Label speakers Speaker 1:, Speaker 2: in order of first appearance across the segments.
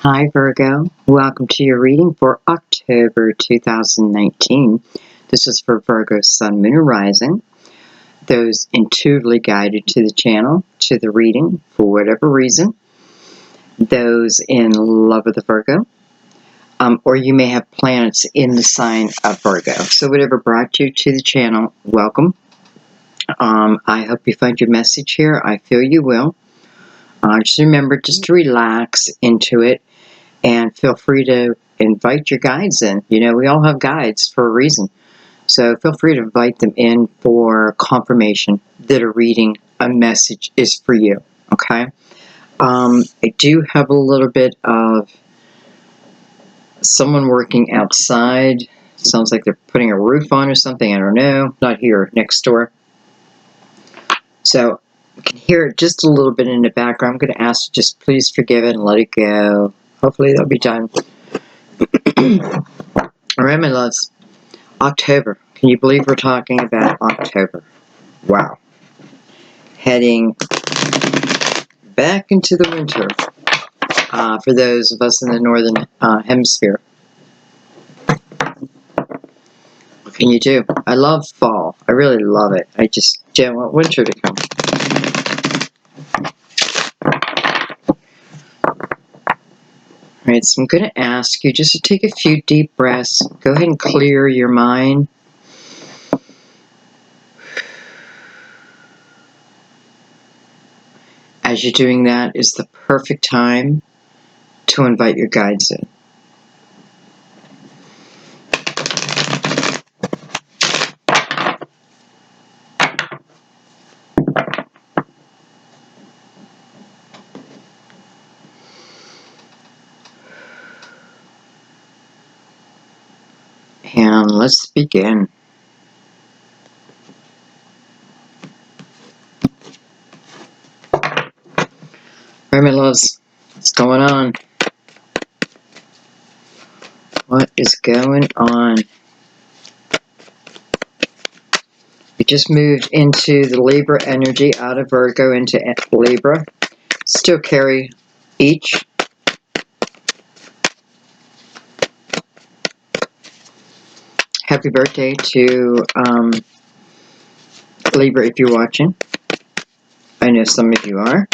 Speaker 1: Hi Virgo, welcome to your reading for October 2019. This is for Virgo Sun, Moon, and Rising. Those intuitively guided to the channel, to the reading, for whatever reason. Those in love with the Virgo. Or you may have planets in the sign of Virgo. So whatever brought you to the channel, welcome. I hope you find your message here. I feel you will. Just remember just to relax into it. And feel free to invite your guides in. You know, we all have guides for a reason. So feel free to invite them in for confirmation that a reading, a message is for you. Okay? I do have a little bit of someone working outside. Sounds like they're putting a roof on or something. I don't know. Not here, next door. So you can hear it just a little bit in the background. I'm going to ask you just please forgive it and let it go. Hopefully they'll be done. Alright, my loves. October. Can you believe we're talking about October? Wow. Heading back into the winter for those of us in the northern hemisphere. What can you do? I love fall. I really love it. I just don't want winter to come. Alright, so I'm going to ask you just to take a few deep breaths. Go ahead and clear your mind. As you're doing that is the perfect time to invite your guides in. And let's begin. Alright, my loves, what's going on? What is going on? We just moved into the Libra energy, out of Virgo into Libra. Still carry each. Happy birthday to Libra if you're watching. I know some of you are.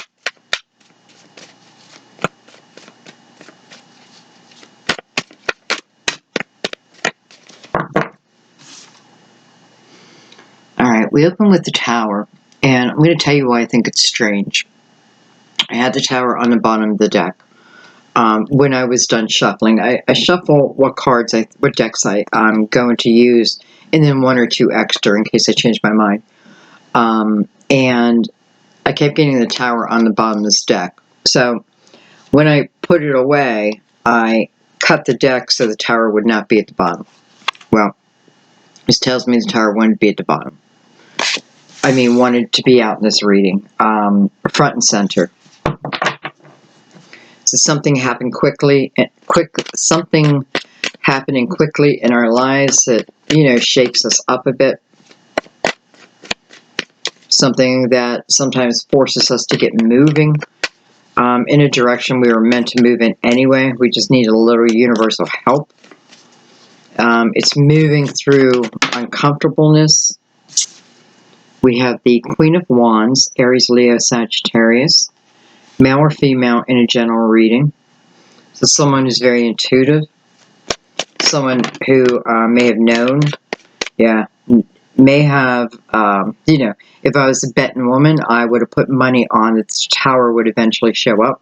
Speaker 1: Alright, we open with the Tower, and I'm going to tell you why I think it's strange. I had the Tower on the bottom of the deck. When I was done shuffling, I shuffle what decks I'm going to use, and then one or two extra in case I change my mind. And I kept getting the Tower on the bottom of this deck. So when I put it away, I cut the deck so the Tower would not be at the bottom. Well, this tells me the Tower wanted to be at the bottom. I mean, wanted to be out in this reading, front and center. So something happened quickly, something happening quickly in our lives that, you know, shakes us up a bit. Something that sometimes forces us to get moving in a direction we were meant to move in anyway. We just need a little universal help. It's moving through uncomfortableness. We have the Queen of Wands, Aries, Leo, Sagittarius. Male or female in a general reading. So someone who's very intuitive. Someone who may have known. Yeah. May have, you know, if I was a betting woman, I would have put money on that the Tower would eventually show up.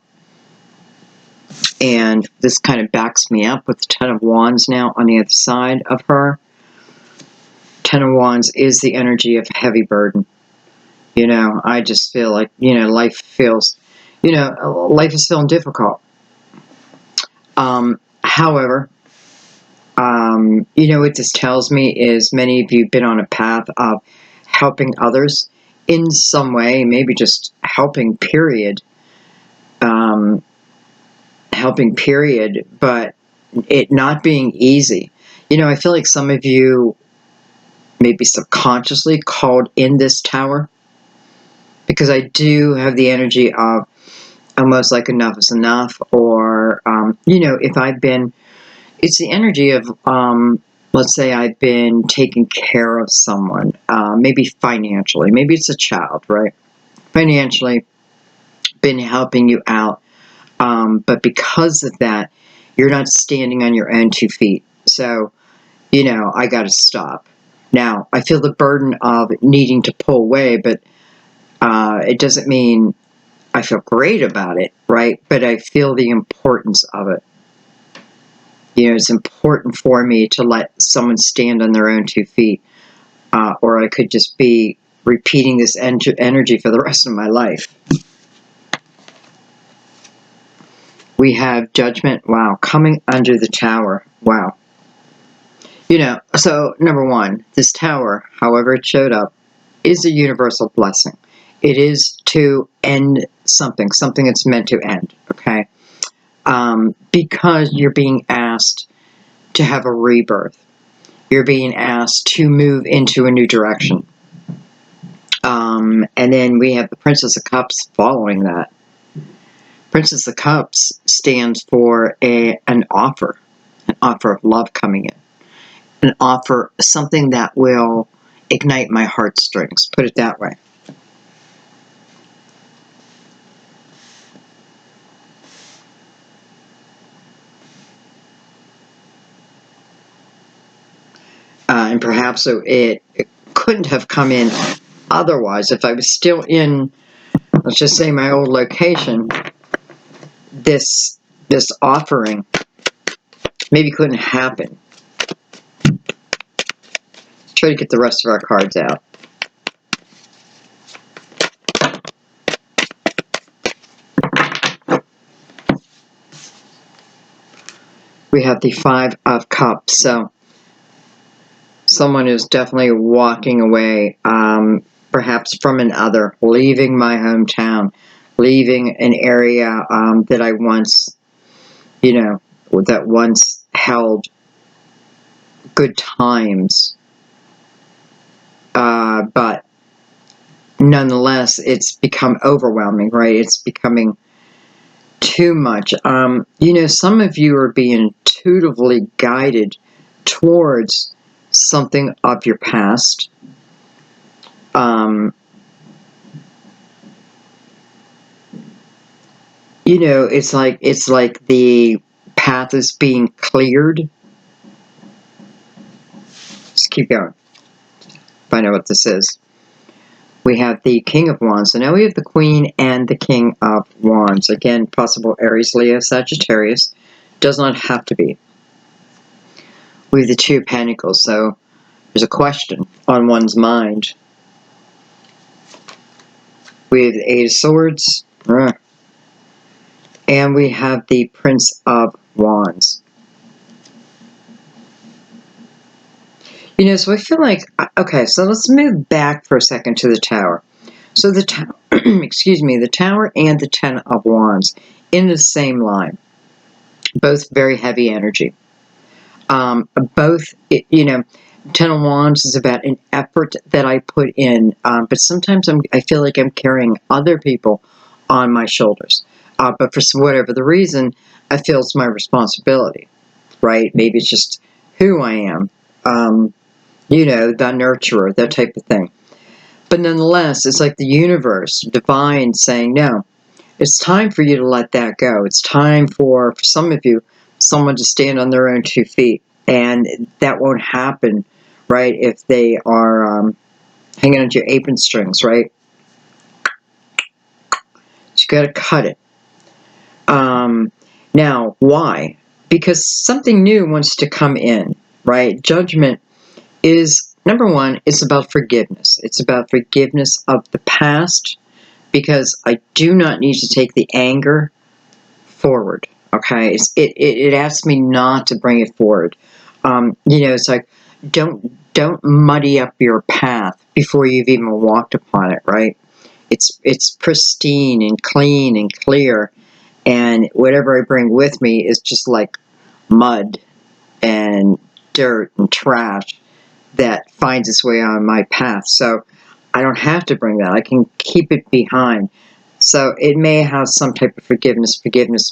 Speaker 1: And this kind of backs me up with the Ten of Wands now on the other side of her. Ten of Wands is the energy of heavy burden. You know, I just feel like, you know, life feels, you know, life is feeling difficult. However, you know, what this tells me is many of you have been on a path of helping others in some way, maybe just helping, period. Helping, period, but it not being easy. You know, I feel like some of you maybe subconsciously called in this Tower, because I do have the energy of almost like enough is enough, or, you know, if I've been, it's the energy of, let's say I've been taking care of someone, maybe financially, maybe it's a child, right? Financially, been helping you out, but because of that, you're not standing on your own 2 feet. So, you know, I got to stop. Now, I feel the burden of needing to pull away, but it doesn't mean I feel great about it, right? But I feel the importance of it. You know, it's important for me to let someone stand on their own 2 feet, or I could just be repeating this energy for the rest of my life. We have Judgment, wow, coming under the Tower, wow. You know, so number one, this Tower, however it showed up, is a universal blessing. It is to end something that's meant to end, okay? Because you're being asked to have a rebirth. You're being asked to move into a new direction. And then we have the Princess of Cups following that. Princess of Cups stands for an offer of love coming in. An offer, something that will ignite my heartstrings, put it that way. And perhaps it couldn't have come in otherwise. If I was still in, let's just say, my old location, this offering maybe couldn't happen. Let's try to get the rest of our cards out. We have the Five of Cups. So someone is definitely walking away, perhaps from another, leaving my hometown, leaving an area that I once, you know, that once held good times. But nonetheless, it's become overwhelming, right? It's becoming too much. You know, some of you are being intuitively guided towards something of your past. You know, it's like the path is being cleared. Just keep going. Find out what this is. We have the King of Wands. So now we have the Queen and the King of Wands. Again, possible Aries, Leo, Sagittarius. Does not have to be. We have the Two of Pentacles. So there's a question on one's mind. We have the Eight of Swords. And we have the Prince of Wands. You know, so I feel like, okay, so let's move back for a second to the Tower. So the Tower, excuse me, the Tower and the Ten of Wands in the same line. Both very heavy energy. Both, you know, Ten of Wands is about an effort that I put in, but sometimes I feel like I'm carrying other people on my shoulders. But for whatever the reason, I feel it's my responsibility, right? Maybe it's just who I am. You know, the nurturer, that type of thing. But nonetheless, it's like the universe, divine, saying, no, it's time for you to let that go. It's time for some of you, someone to stand on their own 2 feet. And that won't happen, right, if they are hanging onto your apron strings, right? So you got to cut it. Now, why? Because something new wants to come in, right? Judgment is, number one, it's about forgiveness. It's about forgiveness of the past, because I do not need to take the anger forward, okay? It asks me not to bring it forward. You know, it's like, don't muddy up your path before you've even walked upon it, right? It's pristine and clean and clear, and whatever I bring with me is just like mud and dirt and trash that finds its way on my path. So I don't have to bring that. I can keep it behind. So it may have some type of forgiveness,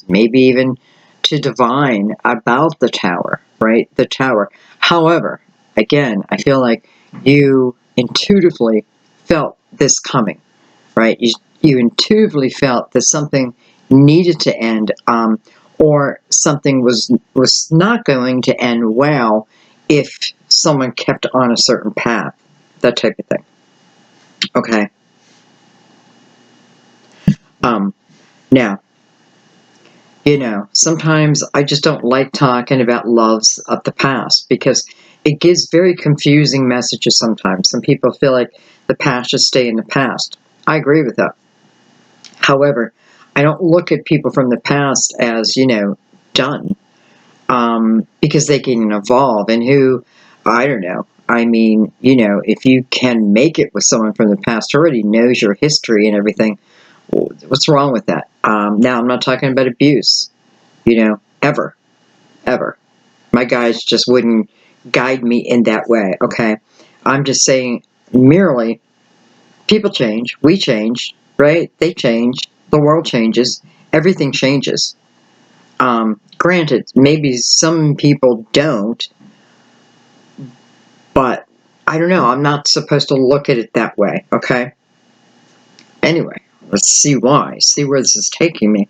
Speaker 1: maybe even to divine about the tower, right? The tower. However, again, I feel like you intuitively felt this coming, right? You intuitively felt that something needed to end, or something was not going to end well if someone kept on a certain path, that type of thing. Okay. Now, sometimes I just don't like talking about loves of the past because it gives very confusing messages sometimes. Some people feel like the past should stay in the past. I agree with that. However, I don't look at people from the past as, done, because they can evolve. And I don't know. I mean, if you can make it with someone from the past who already knows your history and everything, what's wrong with that? Now, I'm not talking about abuse, ever. My guides just wouldn't guide me in that way, okay? I'm just saying, merely, people change, we change, right? They change, the world changes, everything changes. Granted, maybe some people don't, but I don't know. I'm not supposed to look at it that way, okay? Anyway, let's see why. See where this is taking me.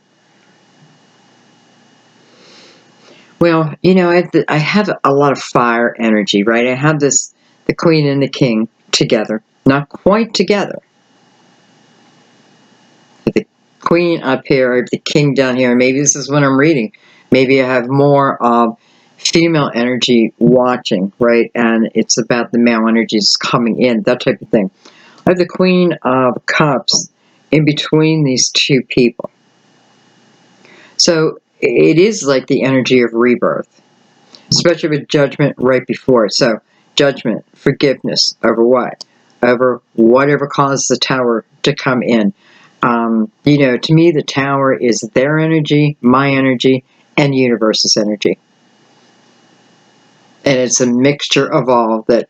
Speaker 1: Well, I have a lot of fire energy, right? I have the Queen and the King together. Not quite together. The Queen up here, the King down here. Maybe this is what I'm reading. Maybe I have more of female energy watching, right? And it's about the male energies coming in, that type of thing. I have the Queen of Cups in between these two people. So it is like the energy of rebirth, especially with judgment right before it. So judgment, forgiveness over what? Over whatever caused the tower to come in. To me, the tower is their energy, my energy, and the universe's energy. And it's a mixture of all that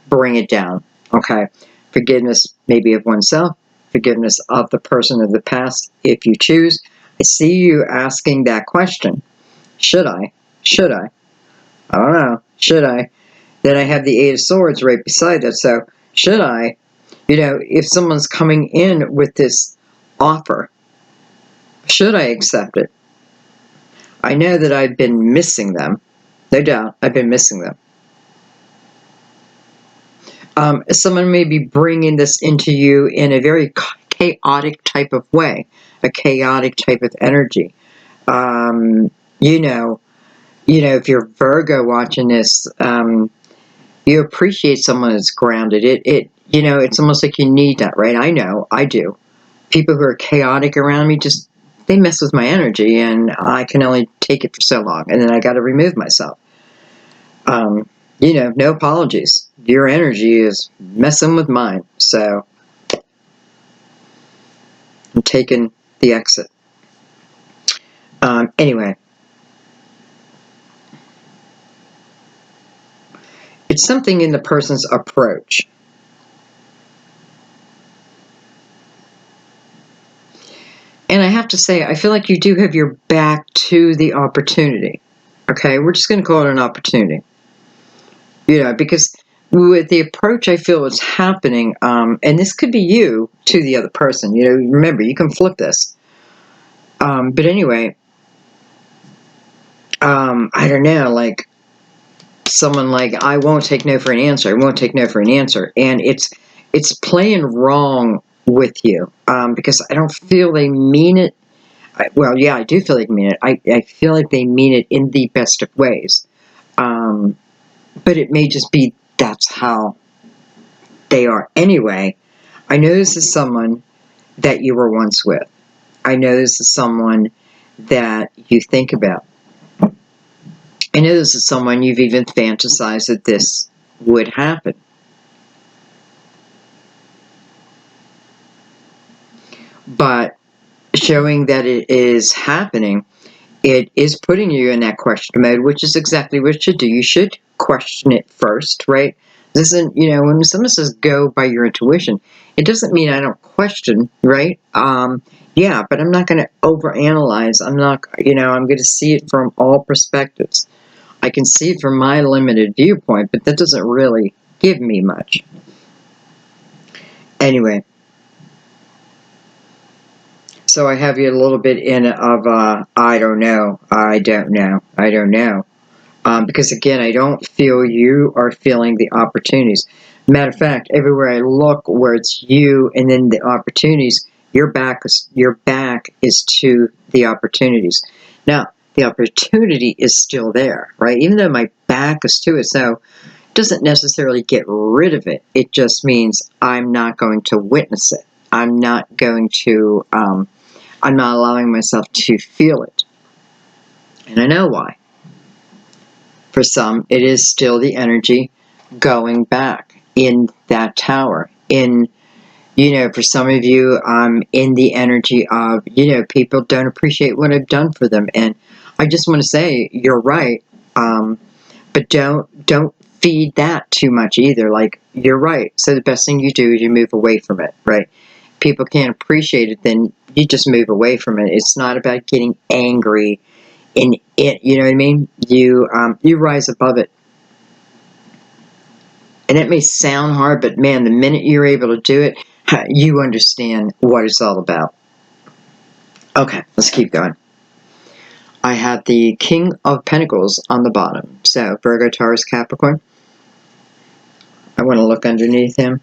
Speaker 1: bring it down, okay? Forgiveness maybe of oneself, forgiveness of the person of the past, if you choose. I see you asking that question. Should I? Should I? I don't know. Should I? Then I have the Eight of Swords right beside that. So, should I? If someone's coming in with this offer, should I accept it? I know that I've been missing them. No doubt, I've been missing them. Someone may be bringing this into you in a very chaotic type of way, a chaotic type of energy. If you're Virgo watching this, you appreciate someone that's grounded. It's almost like you need that, right? I know, I do. People who are chaotic around me they mess with my energy, and I can only take it for so long, and then I got to remove myself. No apologies. Your energy is messing with mine, so I'm taking the exit. Anyway, it's something in the person's approach. And I have to say, I feel like you do have your back to the opportunity. Okay, we're just going to call it an opportunity. Because with the approach I feel is happening, and this could be you to the other person. Remember, you can flip this. But anyway, I don't know, like someone like, I won't take no for an answer. I won't take no for an answer. And it's playing wrong with you, because I don't feel they mean it. Well, yeah, I do feel they mean it. I feel like they mean it in the best of ways. But it may just be that's how they are. Anyway, I know this is someone that you were once with. I know this is someone that you think about. I know this is someone you've even fantasized that this would happen. But showing that it is happening, it is putting you in that question mode, which is exactly what you should do. You should question it first, right? This isn't, you know, when someone says go by your intuition, it doesn't mean I don't question, right? Yeah, but I'm not going to overanalyze. I'm not, you know, I'm going to see it from all perspectives. I can see it from my limited viewpoint, but that doesn't really give me much. Anyway, so I have you a little bit in of, I don't know, I don't know, I don't know. Because again, I don't feel you are feeling the opportunities. Matter of fact, everywhere I look where it's you and then the opportunities, your back is to the opportunities. Now, the opportunity is still there, right? Even though my back is to it, so it doesn't necessarily get rid of it. It just means I'm not going to witness it. I'm not going to, I'm not allowing myself to feel it. And I know why. For some, it is still the energy going back in that tower. In, you know, for some of you, in the energy of, you know, people don't appreciate what I've done for them. And I just want to say, you're right. But don't feed that too much either. Like, you're right. So the best thing you do is you move away from it, right? People can't appreciate it, then you just move away from it. It's not about getting angry in it, you know what I mean? You rise above it. And it may sound hard, but man, the minute you're able to do it, you understand what it's all about. Okay, let's keep going. I have the King of Pentacles on the bottom. So, Virgo, Taurus, Capricorn. I want to look underneath him.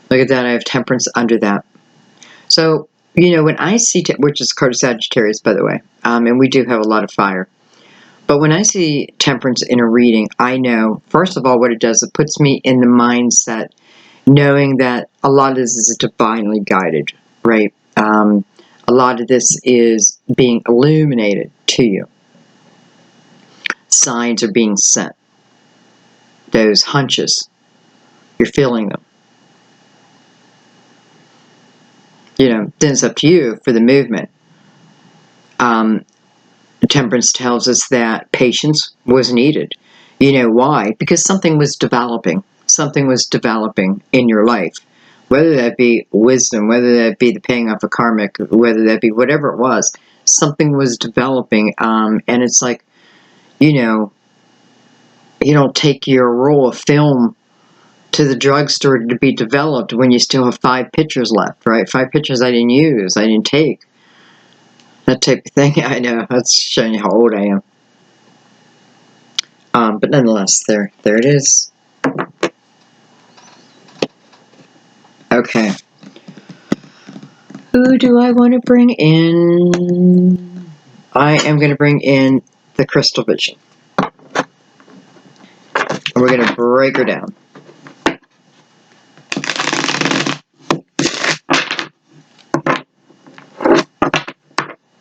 Speaker 1: Look at that, I have Temperance under that. So, you know, when I see, which is card of Sagittarius, by the way, and we do have a lot of fire. But when I see Temperance in a reading, I know, first of all, what it does, it puts me in the mindset knowing that a lot of this is divinely guided, right? A lot of this is being illuminated to you. Signs are being sent. Those hunches, you're feeling them. You know, then it's up to you for the movement. Temperance tells us that patience was needed. You know why? Because something was developing. Something was developing in your life. Whether that be wisdom, whether that be the paying off of karmic, whether that be whatever it was, something was developing. And it's like, you know, you don't take your roll of film to the drugstore to be developed when you still have 5 pictures left, right? 5 pictures I didn't use, I didn't take. That type of thing. I know, that's showing you how old I am. But nonetheless, there it is. Okay. Who do I want to bring in? I am going to bring in the Crystal Vision. And we're going to break her down.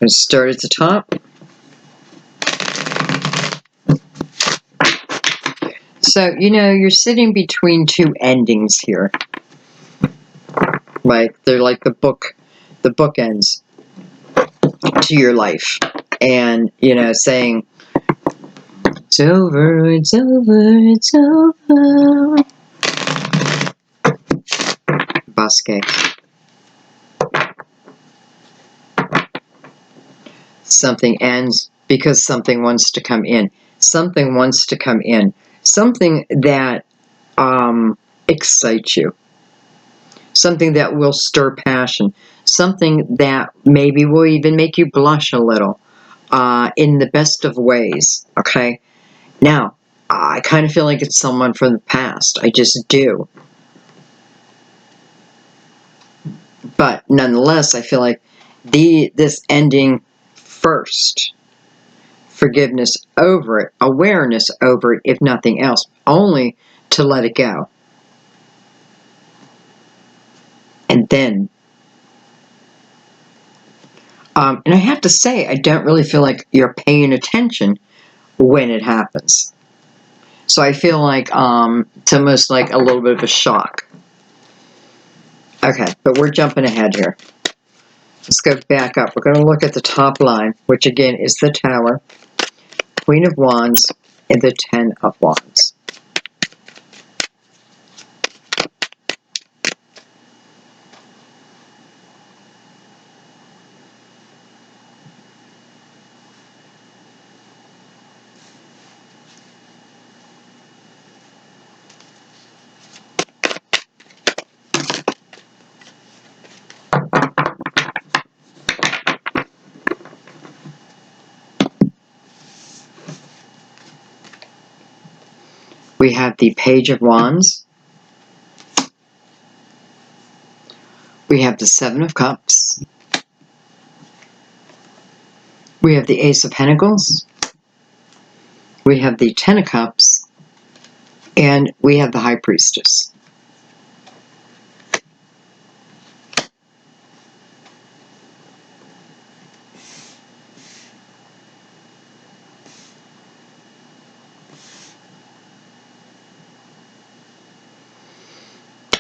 Speaker 1: I'm going to start at the top. So, you know, you're sitting between 2 endings here. Like, they're like the bookends to your life. And, you know, saying, it's over, it's over, it's over. Bosque. Something ends because something wants to come in. Something wants to come in. Something that excites you. Something that will stir passion. Something that maybe will even make you blush a little in the best of ways. Okay? Now, I kind of feel like it's someone from the past. I just do. But nonetheless, I feel like this ending first. Forgiveness over it, awareness over it, if nothing else, only to let it go. And then, and I have to say, I don't really feel like you're paying attention when it happens. So I feel like it's almost like a little bit of a shock. Okay, but we're jumping ahead here. Let's go back up. We're going to look at the top line, which again is the Tower, Queen of Wands, and the 10 of Wands. We have the Page of Wands. We have the Seven of Cups. We have the Ace of Pentacles. We have the Ten of Cups. And we have the High Priestess.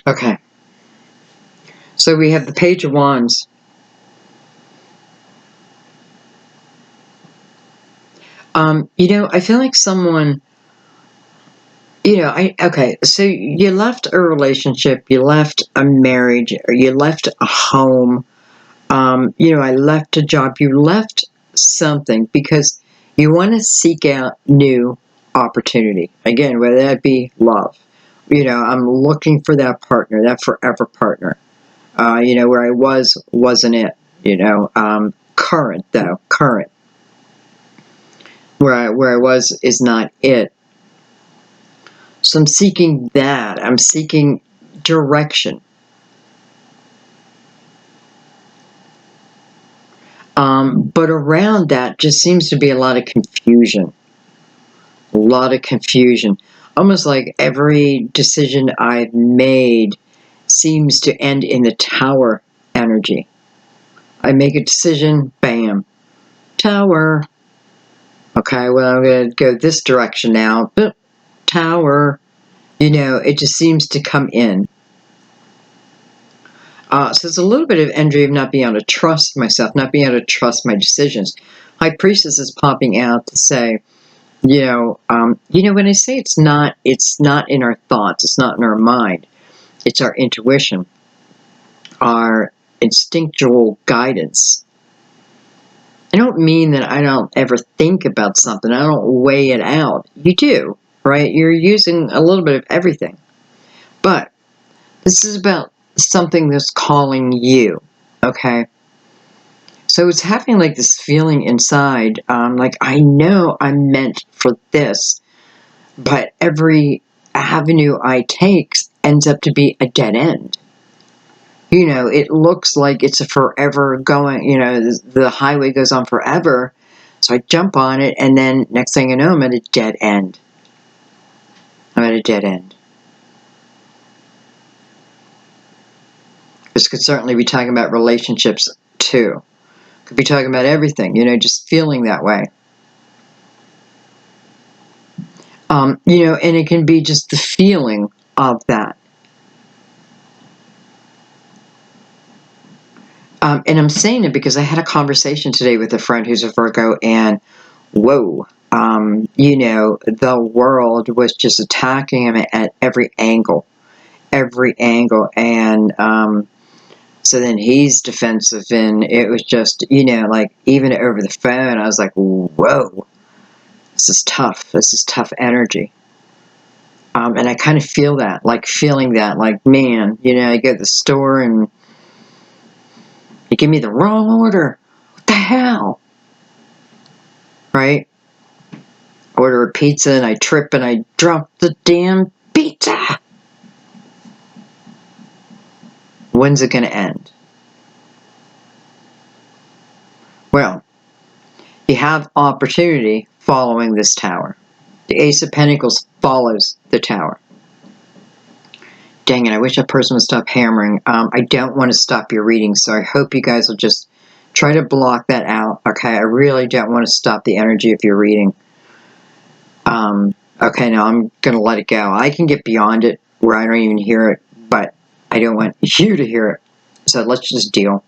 Speaker 1: Okay. So we have the Page of Wands. You know, I feel like someone, you know, okay, so you left a relationship, you left a marriage, or you left a home, you know, I left a job, you left something because you want to seek out new opportunity. Again, whether that be love, you know, I'm looking for that partner, that forever partner. You know, where I wasn't it, you know, current though, current. Where I was is not it. So I'm seeking that. I'm seeking direction. But around that just seems to be a lot of confusion. A lot of confusion. Almost like every decision I've made seems to end in the Tower energy. I make a decision, bam, Tower. Okay, well, I'm going to go this direction now. Boop, Tower. You know, it just seems to come in. So it's a little bit of energy of not being able to trust myself, not being able to trust my decisions. High Priestess is popping out to say, you know, when I say it's not in our thoughts, it's not in our mind, it's our intuition, our instinctual guidance. I don't mean that I don't ever think about something. I don't weigh it out. You do, right? You're using a little bit of everything. But this is about something that's calling you, okay? So it's having like this feeling inside, like I know I'm meant for this, but every avenue I take ends up to be a dead end. You know, it looks like it's a forever going, you know, the highway goes on forever. So I jump on it, and then next thing I know, I'm at a dead end. I'm at a dead end. This could certainly be talking about relationships too. Could be talking about everything, you know, just feeling that way. You know, and it can be just the feeling of that. And I'm saying it because I had a conversation today with a friend who's a Virgo, and whoa, you know, the world was just attacking him at every angle. And so then he's defensive, and it was just, you know, like even over the phone, I was like, whoa, this is tough energy. And I kind of feel that, like feeling that, like, man, you know, I go to the store and you give me the wrong order. What the hell? Right? Order a pizza and I trip and I drop the damn pizza. When's it going to end? Well, you have opportunity following this Tower. The Ace of Pentacles follows the Tower. Dang it, I wish that person would stop hammering. I don't want to stop your reading, so I hope you guys will just try to block that out. Okay, I really don't want to stop the energy of your reading. Okay, now I'm going to let it go. I can get beyond it where I don't even hear it, but I don't want you to hear it. So let's just deal.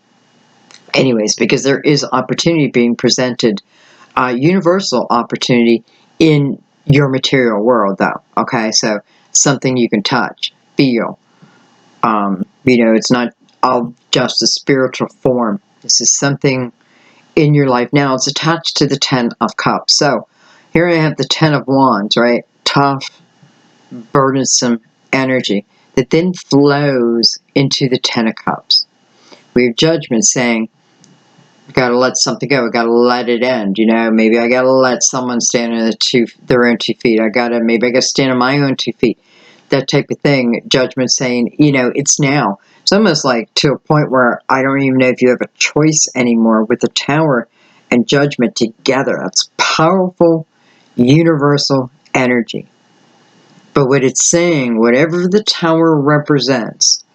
Speaker 1: Anyways, because there is opportunity being presented, universal opportunity in your material world, though. Okay, so something you can touch, feel. You know, it's not all just a spiritual form. This is something in your life. Now, it's attached to the Ten of Cups. So here I have the Ten of Wands, right? Tough, burdensome energy that then flows into the Ten of Cups. We have Judgment saying, I gotta let something go. I gotta let it end. You know, maybe I gotta let someone stand on their own 2 feet. Maybe I gotta stand on my own 2 feet. That type of thing. Judgment saying, you know, it's now. It's almost like to a point where I don't even know if you have a choice anymore with the Tower and Judgment together. That's powerful, universal energy. But what it's saying, whatever the Tower represents,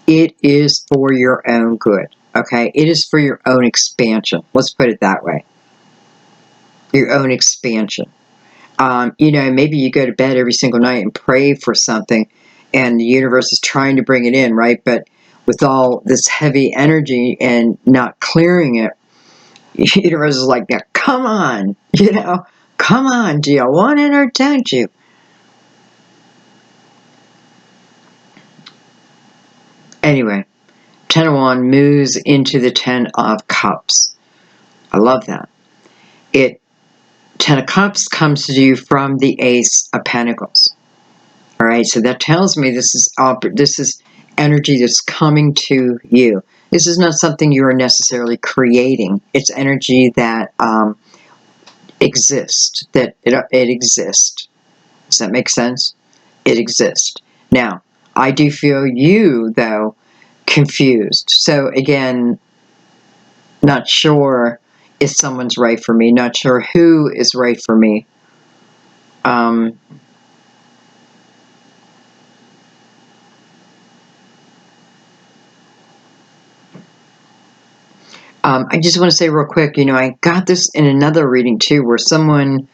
Speaker 1: it is for your own good. Okay? It is for your own expansion. Let's put it that way. Your own expansion. You know, maybe you go to bed every single night and pray for something, and the universe is trying to bring it in, right? But with all this heavy energy and not clearing it, the universe is like, yeah, come on, you know, come on, do you want it or don't you? Anyway, 10 of Wands moves into the 10 of Cups. I love that. 10 of Cups comes to you from the Ace of Pentacles. All right, so that tells me this is energy that's coming to you. This is not something you are necessarily creating. It's energy that exists. That it exists. Does that make sense? It exists. Now, I do feel you though confused. So again, not sure if someone's right for me. Not sure who is right for me. I just want to say real quick, you know, I got this in another reading too, where someone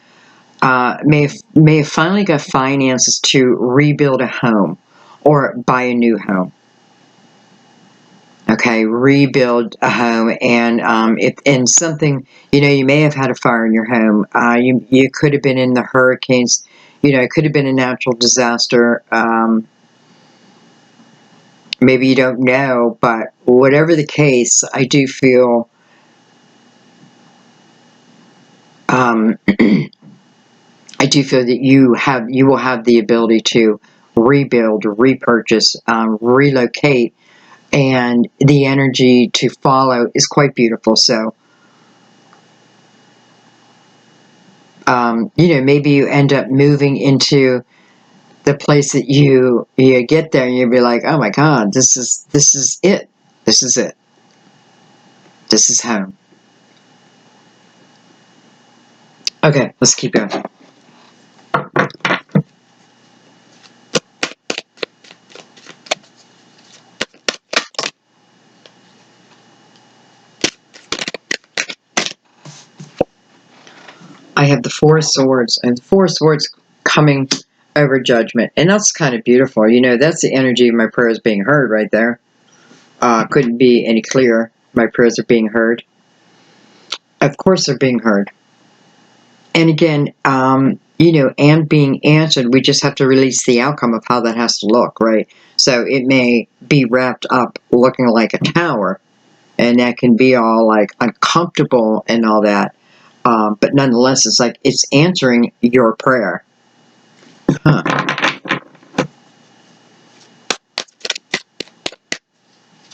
Speaker 1: may have finally got finances to rebuild a home or buy a new home. Okay, rebuild a home, and and something, you know, you may have had a fire in your home. You could have been in the hurricanes. You know, it could have been a natural disaster. Maybe you don't know, but whatever the case, I do feel. I do feel that you will have the ability to rebuild, repurchase, relocate, and the energy to follow is quite beautiful. So, you know, maybe you end up moving into the place that you get there and you'll be like, oh my God, this is it. This is it. This is home. Okay, let's keep going. I have the Four of Swords, and the Four of Swords coming over Judgment, and that's kind of beautiful. You know, that's the energy of my prayers being heard right there. Couldn't be any clearer. My prayers are being heard. Of course they're being heard. And again, you know, and being answered, we just have to release the outcome of how that has to look, right? So it may be wrapped up looking like a tower, and that can be all like uncomfortable and all that. But nonetheless, it's like it's answering your prayer. Huh.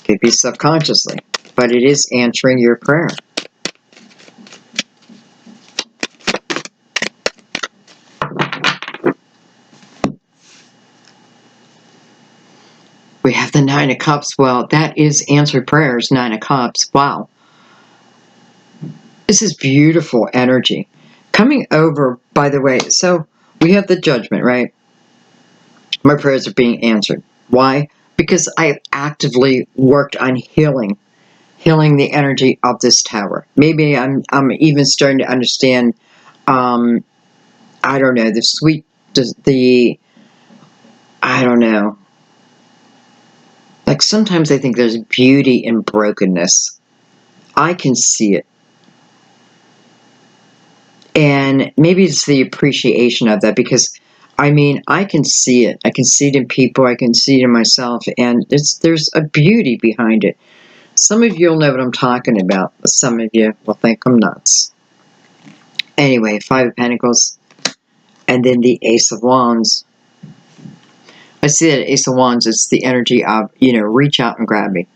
Speaker 1: Could be subconsciously, but it is answering your prayer. We have the Nine of Cups. Well, that is answered prayers, Nine of Cups. Wow. This is beautiful energy. Coming over, by the way, so we have the Judgment, right? My prayers are being answered. Why? Because I've actively worked on healing the energy of this tower. Maybe I'm even starting to understand, I don't know, I don't know. Like sometimes I think there's beauty in brokenness. I can see it. And maybe it's the appreciation of that, because I mean, I can see it. I can see it in people. I can see it in myself. And there's a beauty behind it. Some of you will know what I'm talking about. Some of you will think I'm nuts. Anyway, Five of Pentacles. And then the Ace of Wands. I see that Ace of Wands, it's the energy of, you know, reach out and grab me.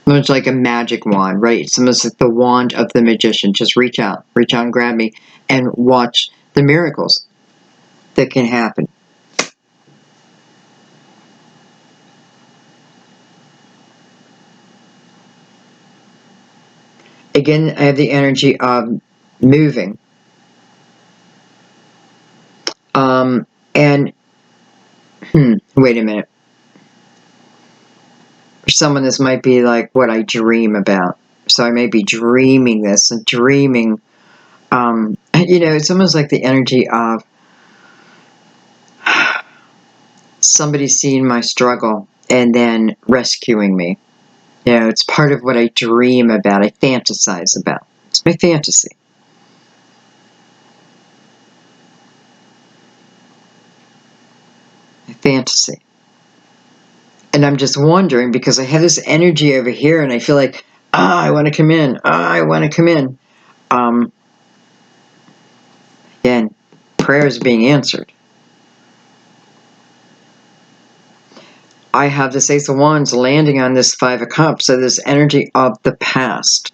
Speaker 1: It's like a magic wand, right? It's almost like the wand of the magician. Just reach out and grab me and watch the miracles that can happen. Again, I have the energy of moving. And, wait a minute. For someone, this might be like what I dream about. So I may be dreaming this and dreaming, it's almost like the energy of somebody seeing my struggle and then rescuing me. It's part of what I dream about, I fantasize about. It's my fantasy. My fantasy. And I'm just wondering, because I have this energy over here and I feel like, I want to come in. I want to come in. Again, prayer is being answered. I have this Ace of Wands landing on this Five of Cups, so this energy of the past.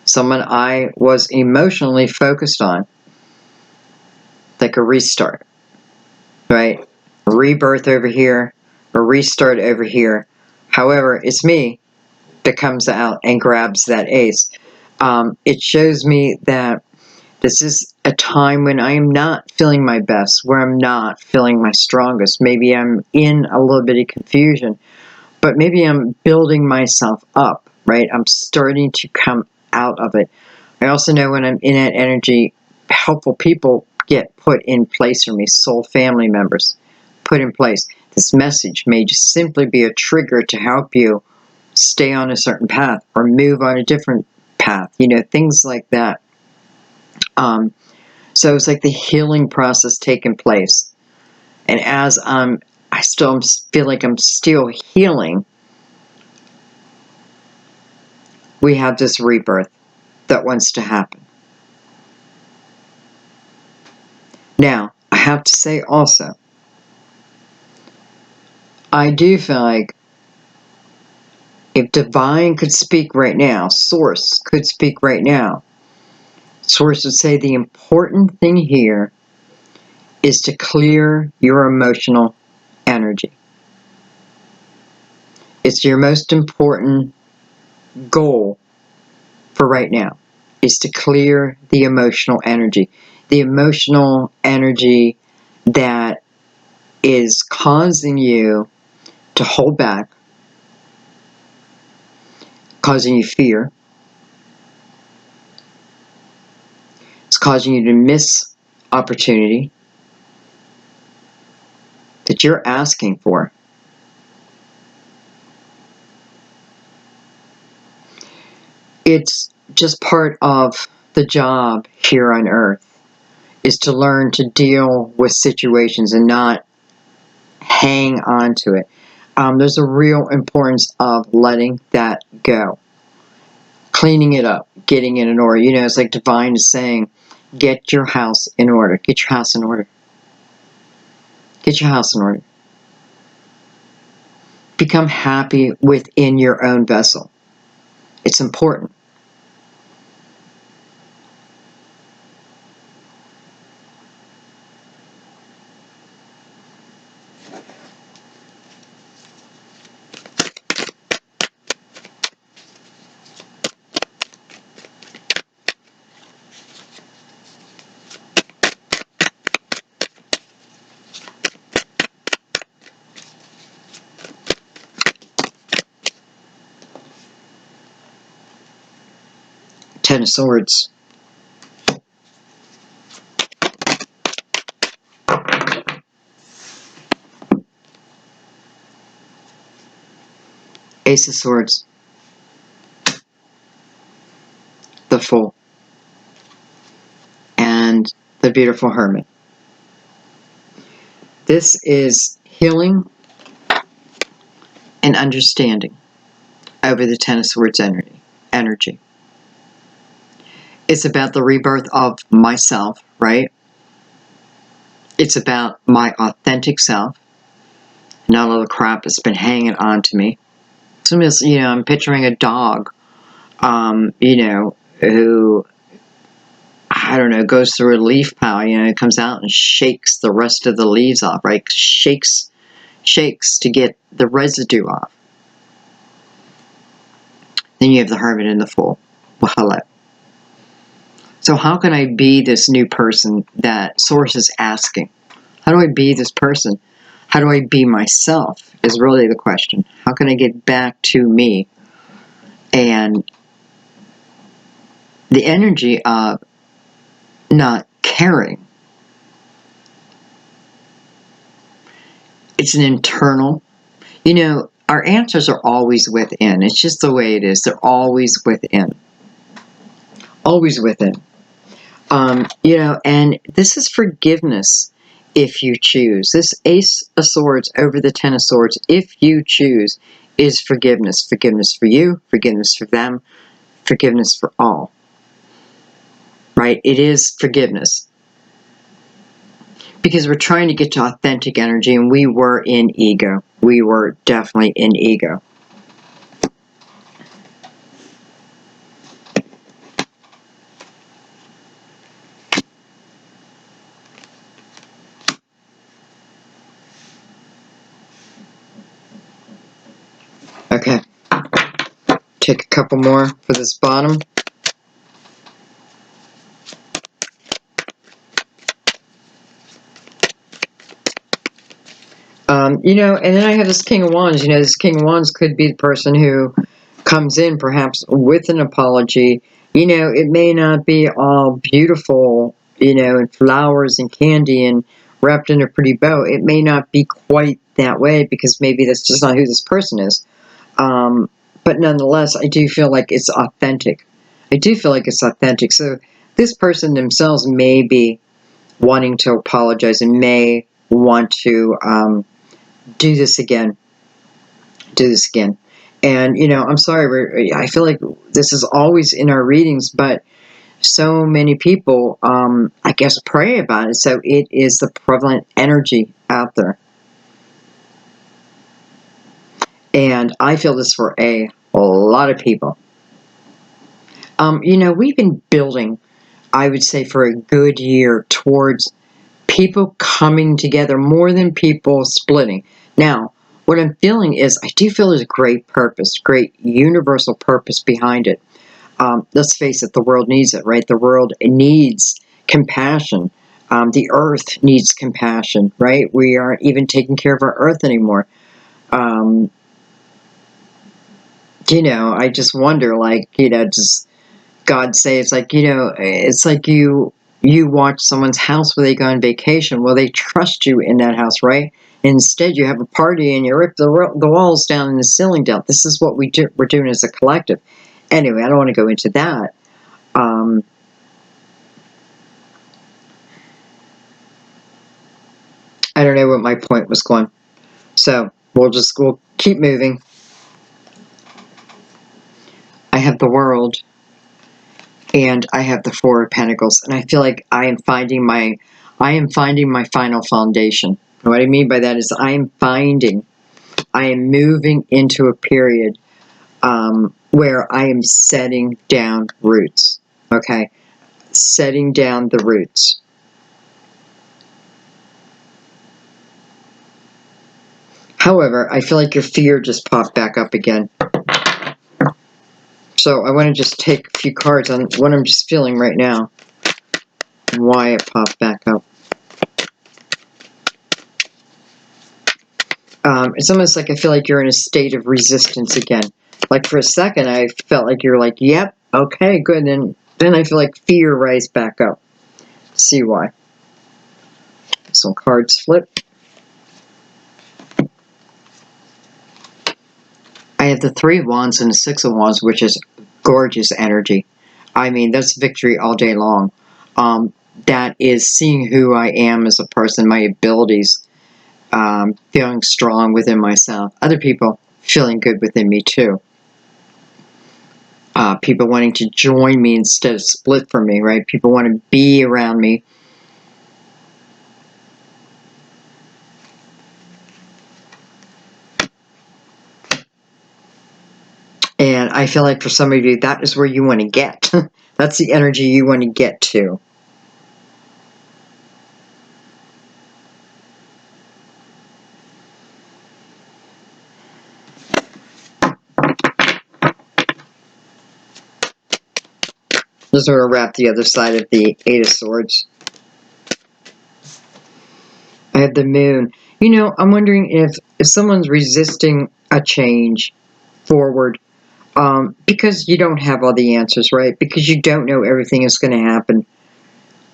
Speaker 1: Someone I was emotionally focused on. Like a restart. Right? A rebirth over here. A restart over here. However, it's me that comes out and grabs that ace. It shows me that this is a time when I am not feeling my best, where I'm not feeling my strongest. Maybe I'm in a little bit of confusion, but maybe I'm building myself up, right? I'm starting to come out of it. I also know when I'm in that energy, helpful people get put in place for me, soul family members put in place. This message may just simply be a trigger to help you stay on a certain path or move on a different path, things like that. So it's like the healing process taking place. And as I still feel like I'm still healing, we have this rebirth that wants to happen. Now, I have to say also, I do feel like if Divine could speak right now, Source could speak right now, Source would say the important thing here is to clear your emotional energy. It's your most important goal for right now, is to clear the emotional energy. The emotional energy that is causing you to hold back, causing you fear. It's causing you to miss opportunity that you're asking for. It's just part of the job here on earth, is to learn to deal with situations and not hang on to it. There's a real importance of letting that go. Cleaning it up, getting it in order. It's like Divine is saying, get your house in order. Get your house in order. Get your house in order. Become happy within your own vessel. It's important. Ten of Swords. Ace of Swords. The Fool. And the Beautiful Hermit. This is healing and understanding over the Ten of Swords energy. It's about the rebirth of myself, right? It's about my authentic self, not all the crap that's been hanging on to me. Somebody's, you know, I'm picturing a dog, you know, who, I don't know, goes through a leaf pile, you know, it comes out and shakes the rest of the leaves off, right? Shakes to get the residue off. Then you have the Hermit and the Fool. Well, hello. So how can I be this new person that Source is asking? How do I be this person? How do I be myself is really the question. How can I get back to me? And the energy of not caring. It's an internal. You know, our answers are always within. It's just the way it is. They're always within. Always within. You know, and this is forgiveness if you choose. This Ace of Swords over the Ten of Swords, if you choose, is forgiveness. Forgiveness for you, forgiveness for them, forgiveness for all. Right? It is forgiveness. Because we're trying to get to authentic energy, and we were in ego. We were definitely in ego. Okay. Take a couple more for this bottom. You know, and then I have this King of Wands. You know, this King of Wands could be the person who comes in perhaps with an apology. You know, it may not be all beautiful, you know, and flowers and candy and wrapped in a pretty bow. It may not be quite that way because maybe that's just not who this person is. But nonetheless, I do feel like it's authentic. I do feel like it's authentic. So this person themselves may be wanting to apologize and may want to do this again. Do this again. And, you know, I'm sorry, I feel like this is always in our readings, but so many people, I guess, pray about it. So it is the prevalent energy out there. And I feel this for a lot of people. You know, we've been building, I would say, for a good year towards people coming together more than people splitting. Now, what I'm feeling is I do feel there's great purpose, great universal purpose behind it. Let's face it, the world needs it, right? The world needs compassion. The earth needs compassion, right? We aren't even taking care of our earth anymore. You know, I just wonder, like, you know, does God say, it's like, you know, it's like you watch someone's house where they go on vacation. Well, they trust you in that house, right? Instead, you have a party and you rip the walls down and the ceiling down. This is what we're doing as a collective. Anyway, I don't want to go into that. I don't know what my point was going. So we'll keep moving. I have the World and I have the Four of Pentacles, and I feel like I am finding my final foundation. What I mean by that is I am moving into a period where I am setting down roots. Okay, setting down the roots. However, I feel like your fear just popped back up again. So I want to just take a few cards on what I'm just feeling right now and why it popped back up. It's almost like I feel like you're in a state of resistance again. Like for a second, I felt like you're like, yep, okay, good. And then I feel like fear rise back up. See why. Some cards flip. I have the Three of Wands and the Six of Wands, which is gorgeous energy. I mean, that's victory all day long. That is seeing who I am as a person, my abilities, feeling strong within myself. Other people feeling good within me too. People wanting to join me instead of split from me, right? People want to be around me. And I feel like for some of you, that is where you want to get. That's the energy you want to get to. This sort of wrap the other side of the Eight of Swords. I have the Moon. You know, I'm wondering if someone's resisting a change forward because you don't have all the answers, right? Because you don't know everything is going to happen.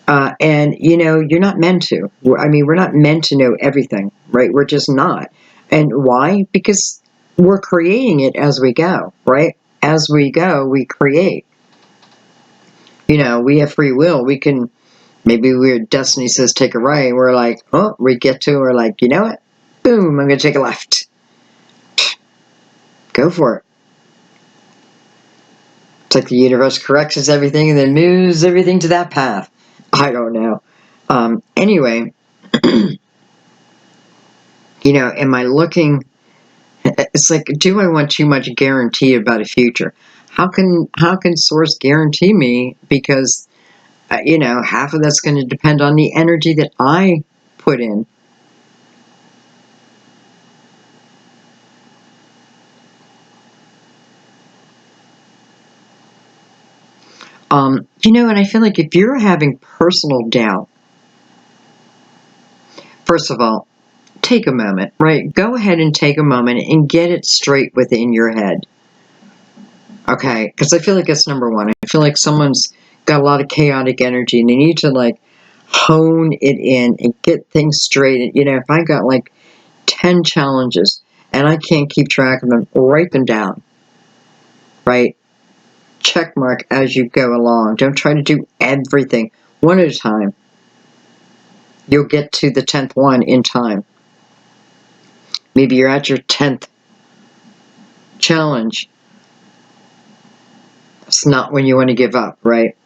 Speaker 1: And, you know, you're not meant to. I mean, we're not meant to know everything, right? We're just not. And why? Because we're creating it as we go, right? As we go, we create. You know, we have free will. We can, maybe we're, destiny says take a right. We're like, oh, we get to, we're like, you know what? Boom, I'm going to take a left. Go for it. It's like the universe corrects everything and then moves everything to that path. I don't know. Anyway, you know, am I looking, it's like, do I want too much guarantee about a future? How can source guarantee me? Because, you know, half of that's going to depend on the energy that I put in. You know, and I feel like if you're having personal doubt, first of all, take a moment, right? Go ahead and take a moment and get it straight within your head. Okay, because I feel like that's number one. I feel like someone's got a lot of chaotic energy and they need to like hone it in and get things straight. You know, if I got like 10 challenges and I can't keep track of them, write them down, right? Check mark as you go along. Don't try to do everything one at a time. You'll get to the 10th one in time. Maybe you're at your 10th challenge. It's not when you want to give up, right?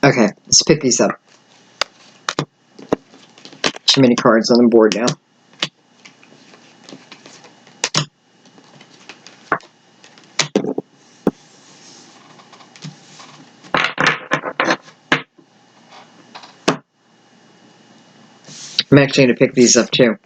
Speaker 1: Okay, let's pick these up. Too many cards on the board now. I'm actually going to pick these up too.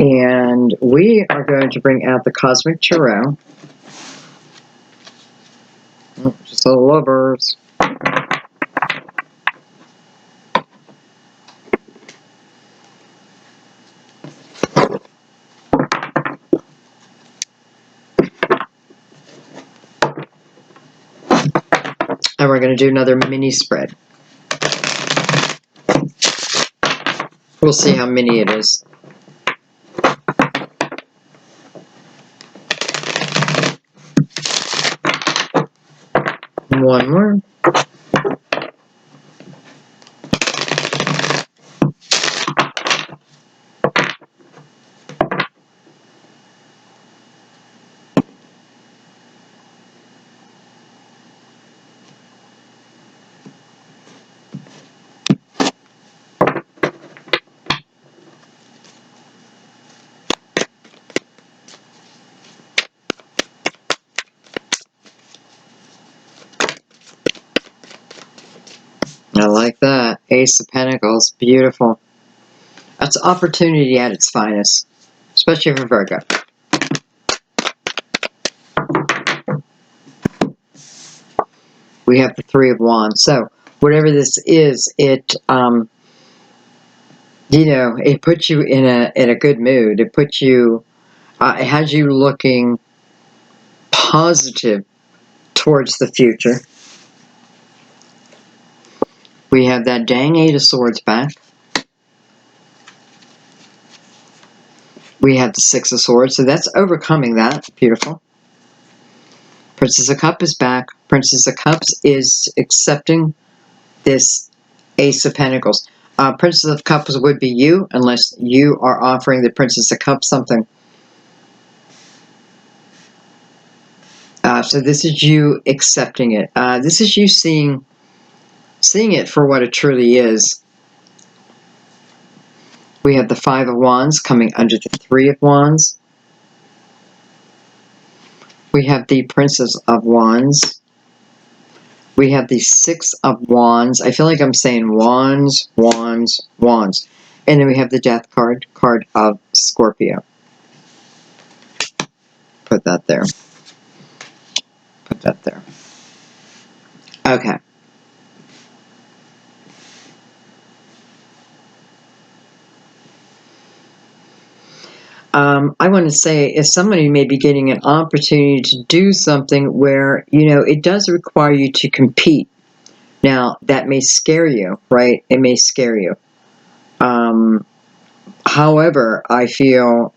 Speaker 1: And we are going to bring out the Cosmic Tarot. Oh, just the Lovers. And we're going to do another mini spread. We'll see how many it is. One more. I like that. Ace of Pentacles. Beautiful. That's opportunity at its finest. Especially for Virgo. We have the Three of Wands. So, whatever this is, it, you know, it puts you in a good mood. It puts you, it has you looking positive towards the future. We have that dang Eight of Swords back. We have the Six of Swords, so that's overcoming that. Beautiful. Princess of Cups is back. Princess of Cups is accepting this Ace of Pentacles. Princess of Cups would be you, unless you are offering the Princess of Cups something. So this is you accepting it. This is you seeing it for what it truly is. We have the Five of Wands coming under the Three of Wands. We have the Princess of Wands. We have the Six of Wands. I feel like I'm saying wands, wands, wands. And then we have the Death card, card of Scorpio. Put that there. Put that there. Okay. I want to say, if somebody may be getting an opportunity to do something where, it does require you to compete. Now, that may scare you, right? It may scare you. However, I feel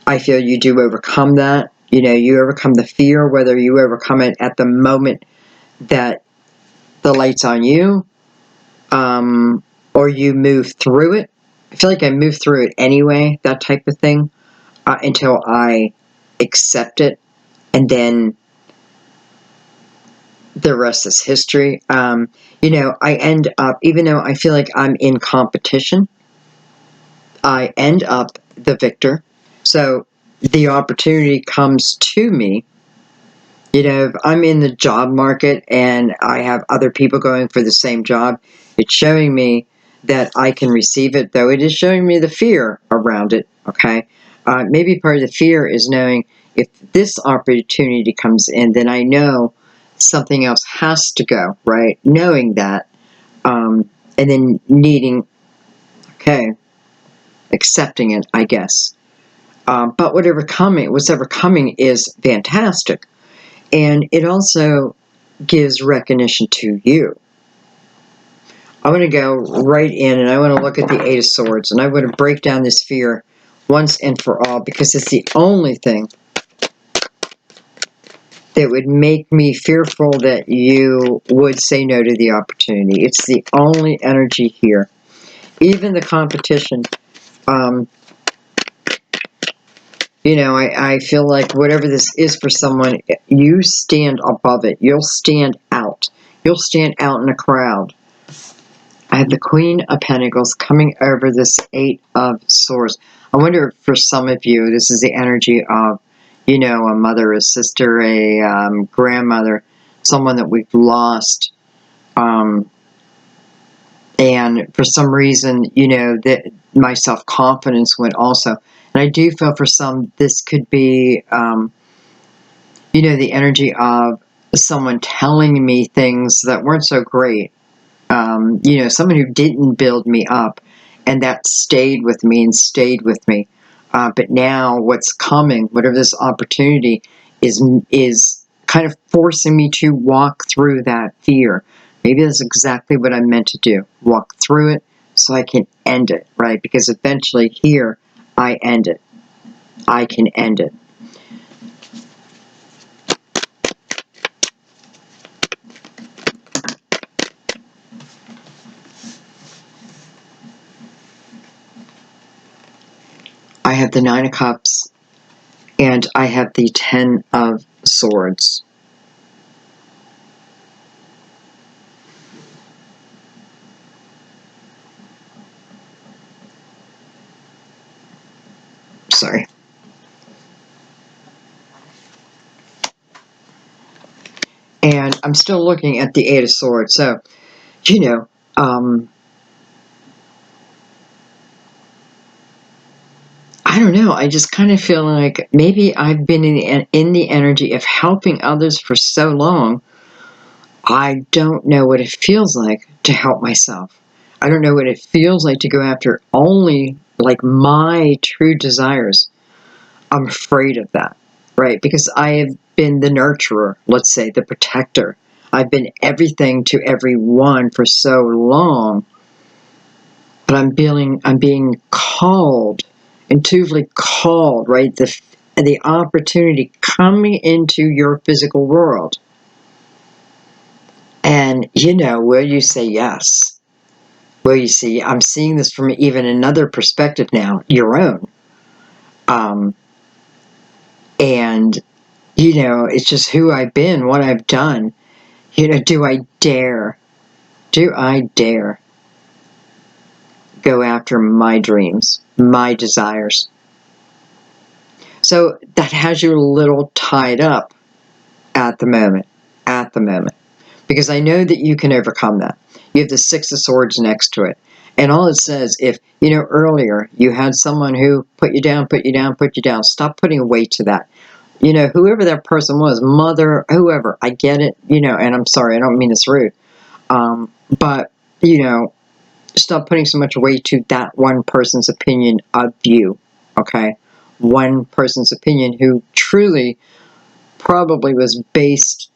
Speaker 1: you do overcome that. You overcome the fear, whether you overcome it at the moment that the light's on you, or you move through it. I feel like I move through it anyway, that type of thing, until I accept it, and then the rest is history. I end up, even though I feel like I'm in competition, I end up the victor. So the opportunity comes to me. If I'm in the job market and I have other people going for the same job, it's showing me that I can receive it, though it is showing me the fear around it, okay? Maybe part of the fear is knowing if this opportunity comes in, then I know something else has to go, right? Knowing that, and then needing, okay, accepting it, I guess. But whatever coming is fantastic. And it also gives recognition to you. I want to go right in and I want to look at the Eight of Swords, and I want to break down this fear once and for all, because it's the only thing that would make me fearful that you would say no to the opportunity. It's the only energy here. Even the competition, I feel like whatever this is for someone, you stand above it. You'll stand out. You'll stand out in a crowd. I have the Queen of Pentacles coming over this Eight of Swords. I wonder if for some of you, this is the energy of, a mother, a sister, a grandmother, someone that we've lost. And for some reason, that my self-confidence went also. And I do feel for some, this could be, the energy of someone telling me things that weren't so great. Someone who didn't build me up, and that stayed with me and stayed with me. But now what's coming, whatever this opportunity is kind of forcing me to walk through that fear. Maybe that's exactly what I'm meant to do. Walk through it so I can end it, right? Because eventually here, I end it. I can end it. I have the Nine of Cups, and I have the Ten of Swords. Sorry. And I'm still looking at the Eight of Swords. So, I don't know. I just kind of feel like maybe I've been in the energy of helping others for so long. I don't know what it feels like to help myself. I don't know what it feels like to go after only like my true desires. I'm afraid of that, right? Because I have been the nurturer, let's say, the protector. I've been everything to everyone for so long. But I'm being called, intuitively called, right? The opportunity coming into your physical world. And, will you say yes? Will you see? I'm seeing this from even another perspective now, your own. And You know, it's just who I've been, what I've done. You know, do I dare go after my dreams, my desires? So that has you a little tied up at the moment, because I know that you can overcome that. You have the Six of Swords next to it. And all it says, if, you know, earlier you had someone who put you down, stop putting weight to that. You know, whoever that person was, mother, whoever, I get it, you know, and I'm sorry, I don't mean this rude. But, you know, stop putting so much weight to that one person's opinion of you, okay? One person's opinion who truly probably was based,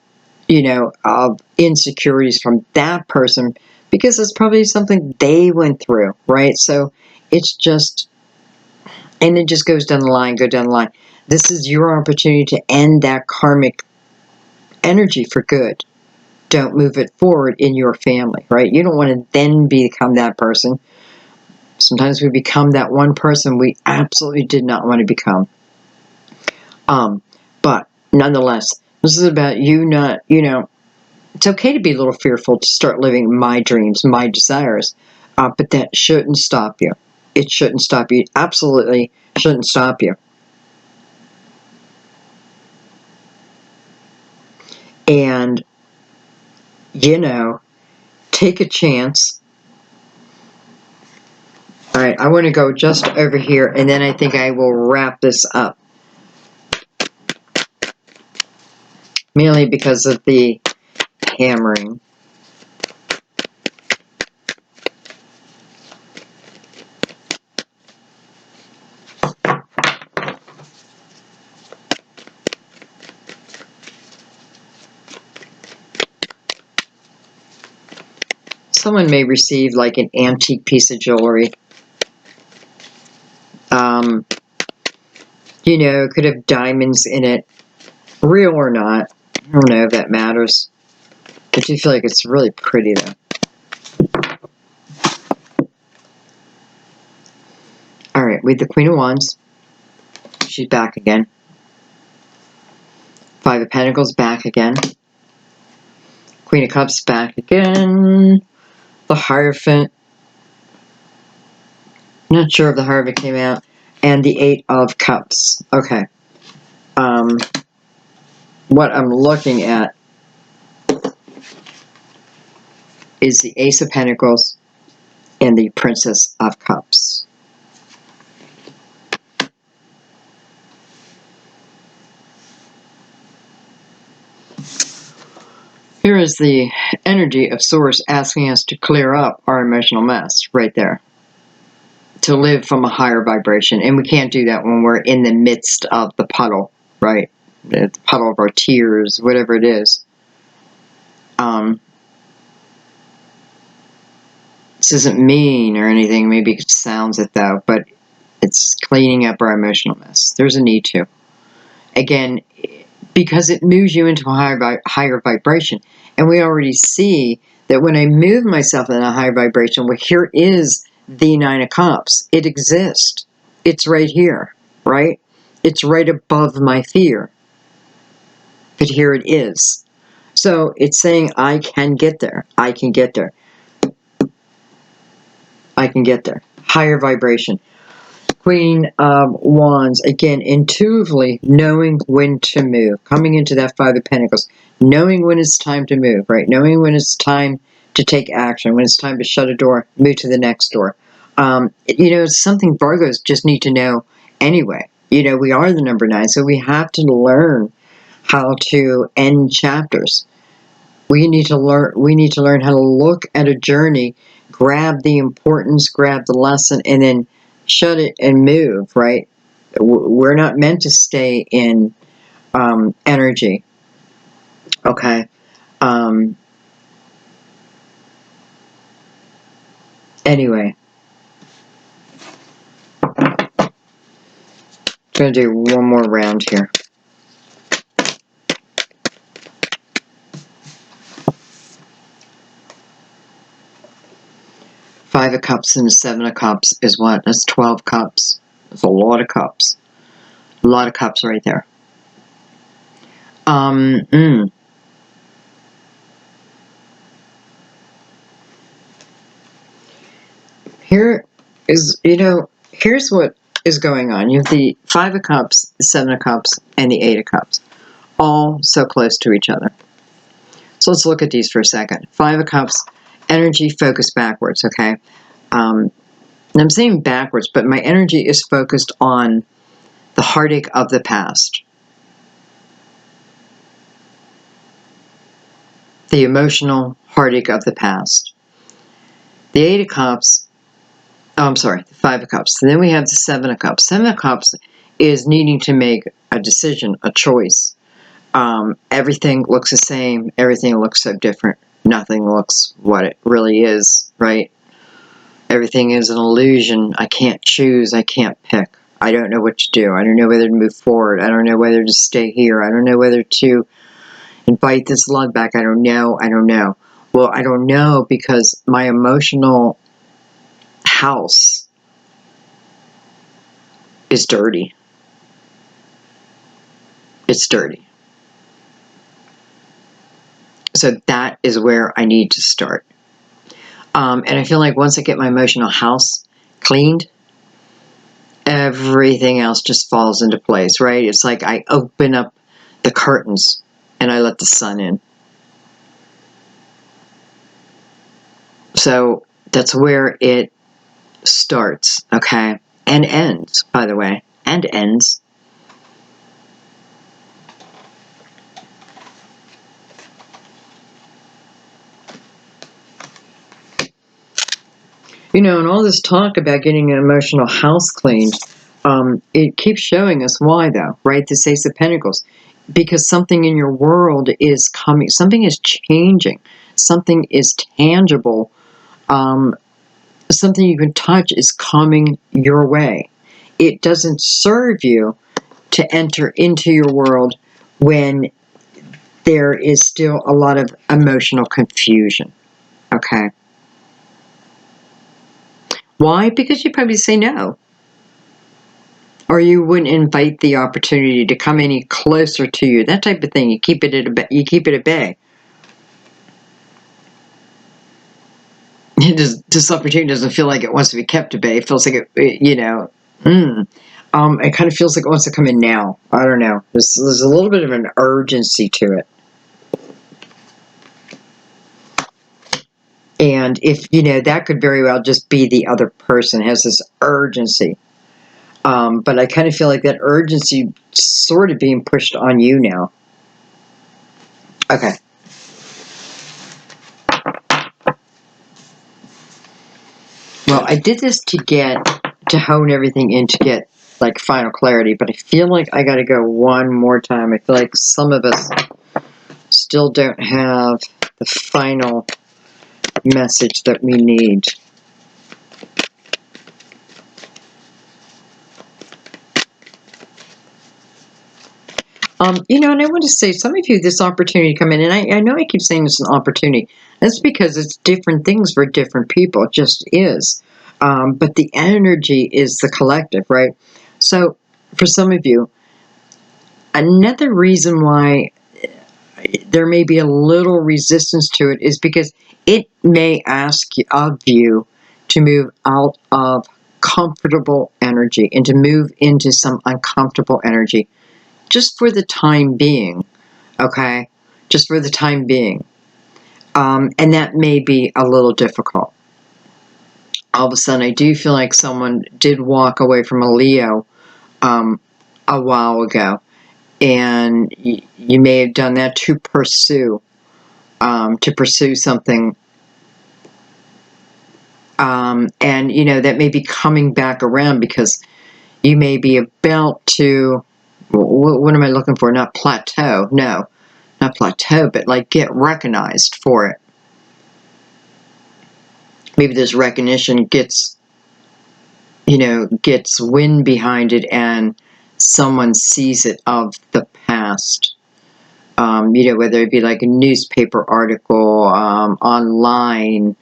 Speaker 1: you know, of insecurities from that person, because it's probably something they went through, right? So it's just, and it just goes down the line, This is your opportunity to end that karmic energy for good. Don't move it forward in your family, right? You don't want to then become that person. Sometimes we become that one person we absolutely did not want to become. But nonetheless, this is about you not, you know, it's okay to be a little fearful to start living my dreams, my desires, but that shouldn't stop you. It shouldn't stop you. It absolutely shouldn't stop you. And, you know, take a chance. All right, I want to go just over here, and then I think I will wrap this up. Mainly because of the hammering. Someone may receive like an antique piece of jewelry. You know, could have diamonds in it. Real or not. I don't know if that matters. I do feel like it's really pretty though. Alright, with the Queen of Wands. She's back again. Five of Pentacles back again. Queen of Cups back again. The Hierophant. Not sure if the Hierophant came out. And the Eight of Cups. Okay. What I'm looking at is the Ace of Pentacles and the Princess of Cups. Here is the energy of Source asking us to clear up our emotional mess right there. To live from a higher vibration. And we can't do that when we're in the midst of the puddle, right? The puddle of our tears, whatever it is. This isn't mean or anything. Maybe it sounds it though, but it's cleaning up our emotional mess. There's a need to. Again, because it moves you into a higher vibration. And we already see that when I move myself in a higher vibration, well, here is the Nine of Cups. It exists. It's right here, right? It's right above my fear. But here it is. So it's saying I can get there. I can get there. I can get there. Higher vibration. Queen of Wands, again, intuitively knowing when to move. Coming into that Five of Pentacles. Knowing when it's time to move, right? Knowing when it's time to take action. When it's time to shut a door, move to the next door. You know, it's something Virgos just need to know anyway. You know, we are the number 9, so we have to learn how to end chapters. We need to learn how to look at a journey, grab the importance, grab the lesson, and then shut it and move, right? We're not meant to stay in energy. Okay. Anyway. I'm going to do one more round here. Five of Cups and the Seven of Cups is what? That's 12 cups. That's a lot of cups. A lot of cups right there. Here is, here's what is going on. You have the Five of Cups, the Seven of Cups, and the Eight of Cups, all so close to each other. So let's look at these for a second. Five of Cups, energy focused backwards, okay? And I'm saying backwards, but my energy is focused on the heartache of the past. The emotional heartache of the past. The Eight of Cups, I'm sorry, the Five of Cups. And then we have the Seven of Cups. Seven of Cups is needing to make a decision, a choice. Everything looks the same. Everything looks so different. Nothing looks what it really is, right? Everything is an illusion. I can't choose. I can't pick. I don't know what to do. I don't know whether to move forward. I don't know whether to stay here. I don't know whether to invite this love back. I don't know. I don't know. Well, I don't know because my emotional house is dirty. It's dirty. So that is where I need to start. And I feel like once I get my emotional house cleaned, everything else just falls into place, right? It's like I open up the curtains and I let the sun in. So that's where it starts, okay? And ends, by the way. And ends. And all this talk about getting an emotional house cleaned, it keeps showing us why, though, right? This Ace of Pentacles. Because something in your world is coming, something is changing, something is tangible, something you can touch is coming your way. It doesn't serve you to enter into your world when there is still a lot of emotional confusion, okay? Why? Because you probably say no. Or you wouldn't invite the opportunity to come any closer to you. That type of thing. You keep it at bay. This opportunity doesn't feel like it wants to be kept at bay. It feels like it kind of feels like it wants to come in now. I don't know. There's a little bit of an urgency to it. And if, that could very well just be the other person has this urgency. But I kind of feel like that urgency sort of being pushed on you now. Okay. Well, I did this to hone everything in to get like final clarity, but I feel like I got to go one more time. I feel like some of us still don't have the final message that we need. And I want to say, some of you, this opportunity come in, and I know I keep saying it's an opportunity. That's because it's different things for different people. It just is. But the energy is the collective, right? So for some of you, another reason why there may be a little resistance to it is because it may ask of you to move out of comfortable energy and to move into some uncomfortable energy just for the time being, okay? Just for the time being. And that may be a little difficult. All of a sudden, I do feel like someone did walk away from a Leo a while ago. And you may have done that to pursue something. And, that may be coming back around because you may be about to, what am I looking for? Not plateau. No, not plateau, but like get recognized for it. Maybe this recognition gets wind behind it and someone sees it of the past. Whether it be like a newspaper article, online,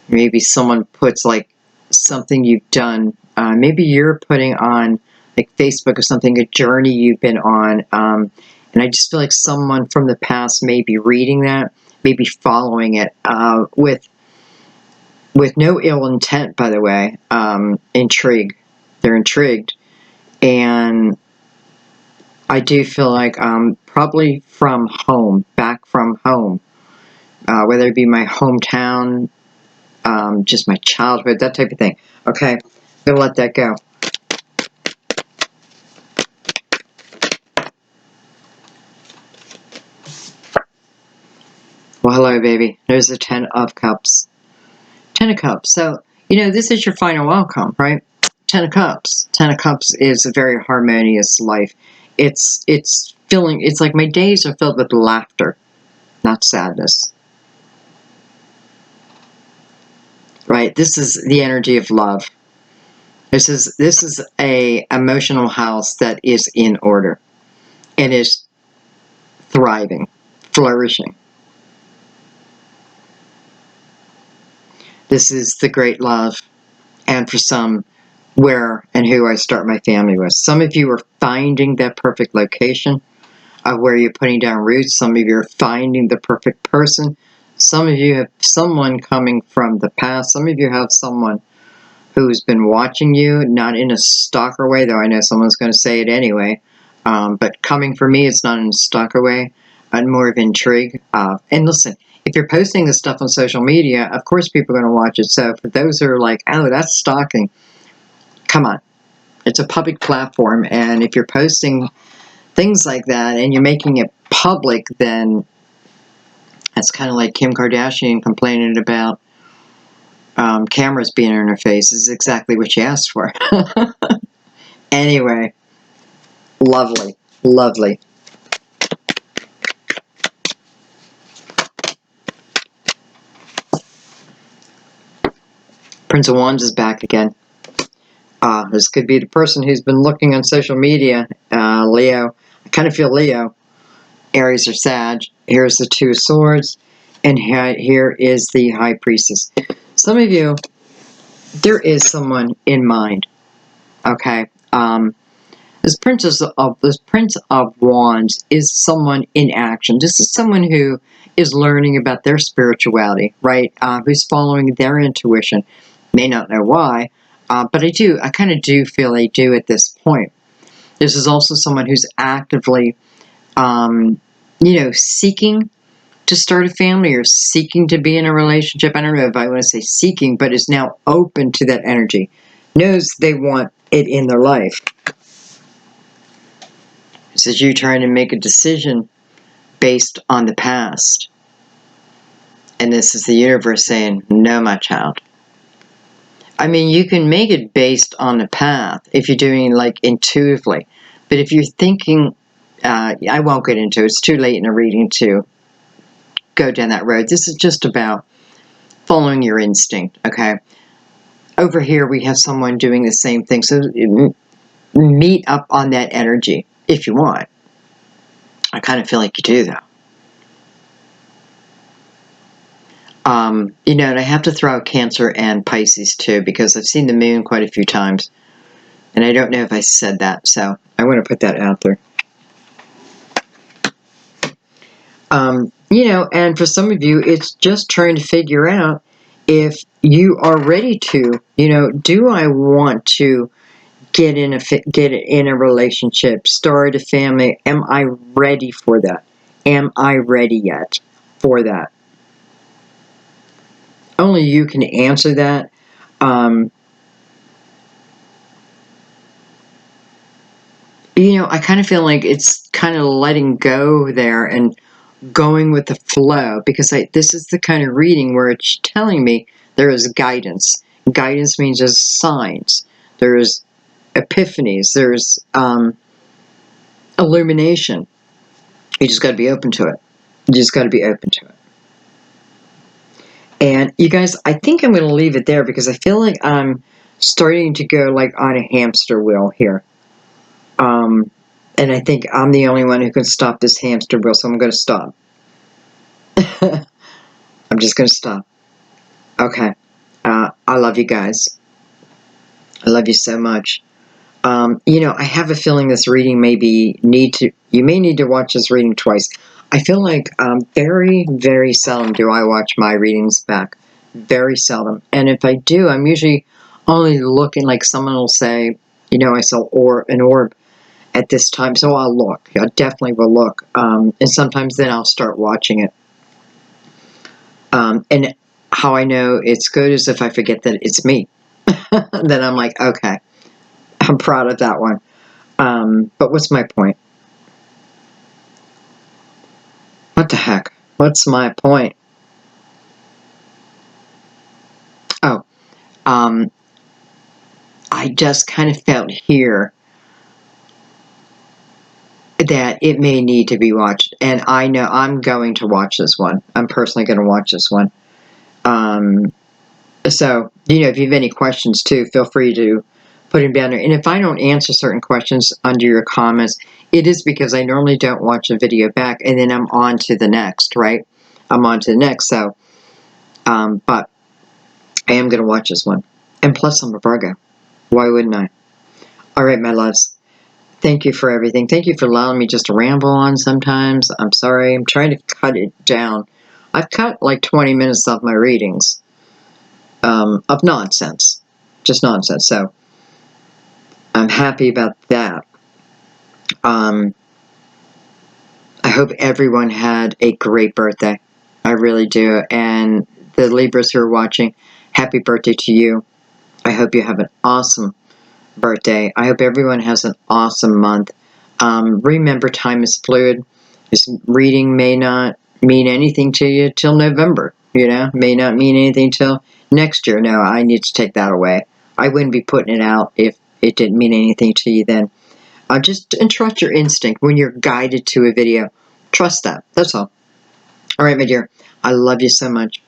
Speaker 1: maybe someone puts like something you've done. Maybe you're putting on like Facebook or something, a journey you've been on, And I just feel like someone from the past may be reading that, maybe following it with no ill intent, by the way. Intrigue. They're intrigued. And I do feel like probably from home, back from home, whether it be my hometown, just my childhood, that type of thing. Okay, I'm going to let that go. Well, hello, baby. There's the 10 of Cups. 10 of Cups. So, this is your final outcome, right? 10 of Cups. 10 of Cups is a very harmonious life. It's like my days are filled with laughter, not sadness. Right? This is the energy of love. This is a emotional house that is in order and is thriving, flourishing. This is the great love, and for some, where and who I start my family with. Some of you are finding that perfect location of where you're putting down roots. Some of you are finding the perfect person. Some of you have someone coming from the past. Some of you have someone who's been watching you, not in a stalker way, though I know someone's going to say it anyway. But coming from me, it's not in a stalker way, more of intrigue. And listen, if you're posting this stuff on social media, of course people are going to watch it. So for those who are like, oh, that's stalking, come on. It's a public platform, and if you're posting things like that and you're making it public, then it's kind of like Kim Kardashian complaining about cameras being in her face. Is exactly what she asked for. Anyway, lovely, lovely. Prince of Wands is back again. This could be the person who's been looking on social media. Leo. I kind of feel Leo. Aries or Sag. Here's the Two of Swords. And here is the High Priestess. Some of you, there is someone in mind. Okay. This Prince of Wands is someone in action. This is someone who is learning about their spirituality, right? Who's following their intuition. May not know why, but I kind of do feel they do at this point. This is also someone who's actively, seeking to start a family or seeking to be in a relationship. I don't know if I want to say seeking, but is now open to that energy. Knows they want it in their life. This is you trying to make a decision based on the past. And this is the universe saying, no, my child. I mean, you can make it based on the path if you're doing like intuitively. But if you're thinking, I won't get into it. It's too late in a reading to go down that road. This is just about following your instinct, okay? Over here, we have someone doing the same thing. So meet up on that energy if you want. I kind of feel like you do, though. And I have to throw out Cancer and Pisces, too, because I've seen the moon quite a few times. And I don't know if I said that, so I want to put that out there. And for some of you, it's just trying to figure out if you are ready to, do I want to get in a relationship, start a family? Am I ready for that? Am I ready yet for that? Only you can answer that. I kind of feel like it's kind of letting go there and going with the flow, because this is the kind of reading where it's telling me there is guidance. Guidance means there's signs, there's epiphanies, there's illumination. You just got to be open to it. You just got to be open to it. And you guys, I think I'm going to leave it there because I feel like I'm starting to go like on a hamster wheel here. And I think I'm the only one who can stop this hamster wheel, so I'm going to stop. I'm just going to stop. Okay. I love you guys. I love you so much. You know, I have a feeling this reading you may need to watch this reading twice. I feel like very, very seldom do I watch my readings back. Very seldom. And if I do, I'm usually only looking, like someone will say, you know, I saw an orb at this time, so I'll look. I definitely will look. And sometimes then I'll start watching it. And how I know it's good is if I forget that it's me. Then I'm like, okay, I'm proud of that one. But what's my point? What the heck? What's my point? Oh, I just kind of felt here that it may need to be watched. And I know I'm going to watch this one. I'm personally going to watch this one. So, you know, if you have any questions too, feel free to put them down there. And if I don't answer certain questions under your comments, it is because I normally don't watch a video back and then I'm on to the next, right? I'm on to the next. So, but I am going to watch this one. And plus, I'm a Virgo. Why wouldn't I? All right, my loves. Thank you for everything. Thank you for allowing me just to ramble on sometimes. I'm sorry. I'm trying to cut it down. I've cut like 20 minutes off my readings of nonsense. Just nonsense. So I'm happy about that. I hope everyone had a great birthday. I really do. And the Libras who are watching, happy birthday to you. I hope you have an awesome birthday. I hope everyone has an awesome month. Remember, time is fluid. This reading may not mean anything to you till November, you know, may not mean anything till next year. No, I need to take that away. I wouldn't be putting it out if it didn't mean anything to you then. Just trust your instinct when you're guided to a video. Trust that. That's all. All right, my dear. I love you so much.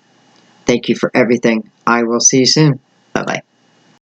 Speaker 1: Thank you for everything. I will see you soon. Bye-bye.